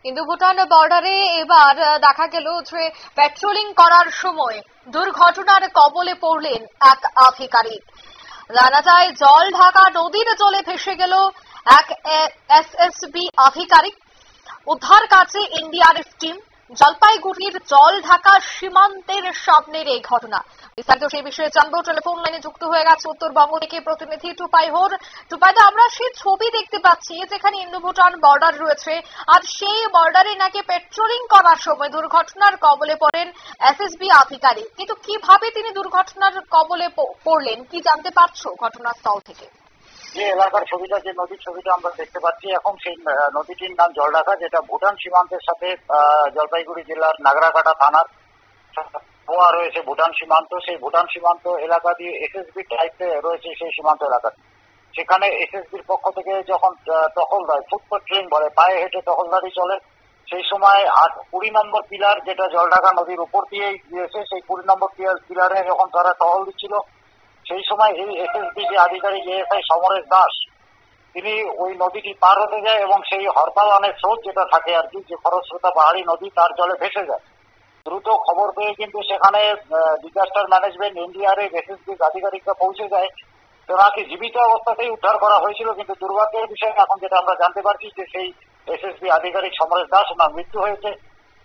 Indo Bhutan বর্ডারে এবার দেখা গেল যে পেট্রোলিং করার সময় দুর্ঘটনার কবলে পড়লেন এক আধিকারিক। জানা যায় জল ঢাকা নদীর জলে ভেসে গেল এক এসএসবি আধিকারিক। উদ্ধার কাজে এনডিআরএফ টিম। জলপাইগুড়ির জল ঢাকা সীমান্তের সামনের এই ঘটনা। বিস্তারিত সেই বিষয়ে জানবো। টেলিফোন লাইনে যুক্ত হয়ে গেছে উত্তরবঙ্গ থেকে প্রতিনিধি টুপাইহর। টুপাইদা, আমরা সেই ছবি দেখতে পাচ্ছি যেখানে ইন্দো ভুটান বর্ডার রয়েছে, আর সেই বর্ডারে নাকি পেট্রোলিং করার সময় দুর্ঘটনার কবলে পড়েন এসএসবি আধিকারিক। কিন্তু কিভাবে তিনি দুর্ঘটনার কবলে পড়লেন কি জানতে পারছো ঘটনাস্থল থেকে? যে এলাকার ছবিটা, যে নদীর ছবিটা আমরা দেখতে পাচ্ছি এখন, সেই নদীটির নাম জলঢাকা, যেটা ভুটান সীমান্তের সাথে জলপাইগুড়ি জেলার নাগরাকাটা থানার বোয়া রয়েছে ভুটান সীমান্ত। সেই ভুটান সীমান্ত এলাকা দিয়ে এসএসবি দায়িত্বে রয়েছে সেই সীমান্ত এলাকা। সেখানে এসএসবির পক্ষ থেকে যখন টহলদারি, ফুট পেট্রোলিং বলে, পায়ে হেঁটে টহলদারি চলে, সেই সময় 20 নম্বর পিলার, যেটা জলঢাকা নদীর উপর দিয়েই দিয়েছে, সেই 20 নম্বর পিলারে যখন তারা টহল দিচ্ছিল, সেই সময় এই এসএসবি যে আধিকারিক এএসআই সমরেশ দাস, তিনি ওই নদীটি পার হতে যায় এবং সেই হরপালানের স্রোত যেটা থাকে আর কি, যে খরস্রোতা পাহাড়ি নদী, তার জলে ভেসে যায়। দ্রুত খবর পেয়ে কিন্তু সেখানে ডিজাস্টার ম্যানেজমেন্ট, এনডিআরএফ, এসএসবি আধিকারিকরা পৌঁছে যায়। তাকে জীবিত অবস্থাতেই উদ্ধার করা হয়েছিল, কিন্তু দুর্ভাগ্যের বিষয় এখন যেটা আমরা জানতে পারছি যে সেই এসএসবি আধিকারিক সমরেশ দাস, ওনার মৃত্যু হয়েছে।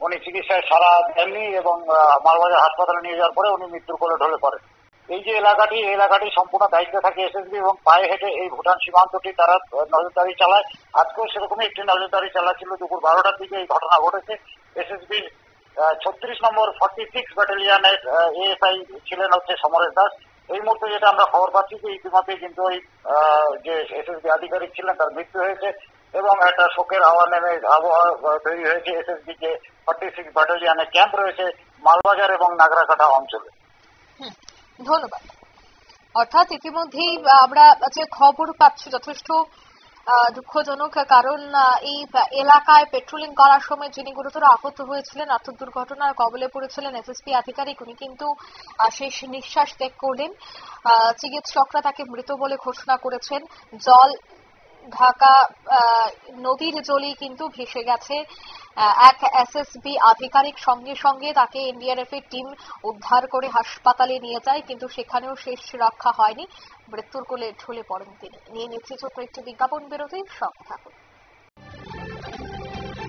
উনি চিকিৎসায় সারা দেননি এবং মালবাজার হাসপাতালে নিয়ে যাওয়ার পরে উনি মৃত্যুর কোলে ঢলে পড়েন। এই যে এলাকাটি সম্পূর্ণ দায়িত্বে থাকে এসএসবি এবং পায়ে হেঁটে এই ভুটান সীমান্তটি তারা নজরদারি চালায়। আজকেও সেরকমই একটি নজরদারি চালাচ্ছিল। দুপুর 12টার দিকে এই ঘটনা ঘটেছে। এসএসবির 36 নম্বর 46 ব্যাটালিয়নের এএসআই ছিলেন হচ্ছে সমরেশ দাস। এই মুহূর্তে যেটা আমরা খবর পাচ্ছি যে ইতিমধ্যে কিন্তু ওই যে এসএসবি আধিকারিক ছিলেন তার মৃত্যু হয়েছে এবং একটা শোকের আবহাওয়া তৈরি হয়েছে এসএসবি যে 46 ব্যাটালিয়নের ক্যাম্প রয়েছে মালবাজার এবং নাগরাকাটা অঞ্চলে। ধন্যবাদ। অর্থাৎ ইতিমধ্যেই আমরা যে খবর পাচ্ছি যথেষ্ট দুঃখজনক, কারণ এই এলাকায় পেট্রোলিং করার সময় যিনি গুরুতর আহত হয়েছিলেন, আত্ম দুর্ঘটনার কবলে পড়েছিলেন এসএসপি আধিকারিক, উনি কিন্তু শেষ নিঃশ্বাস ত্যাগ করলেন। চিকিৎসকরা তাকে মৃত বলে ঘোষণা করেছেন। জল ঢাকা নদীর জলেই কিন্তু ভেসে গেছে এক এসএসবি আধিকারিক। সঙ্গে সঙ্গে তাকে এনডিআরএফ এর টিম উদ্ধার করে হাসপাতালে নিয়ে যায়, কিন্তু সেখানেও শেষ রক্ষা হয়নি, মৃত্যুর কোলে ঢলে পড়েন তিনি। নিয়ে নিচ্ছে ছোট্ট একটি বিজ্ঞাপন বিরতির সঙ্গে থাকুন।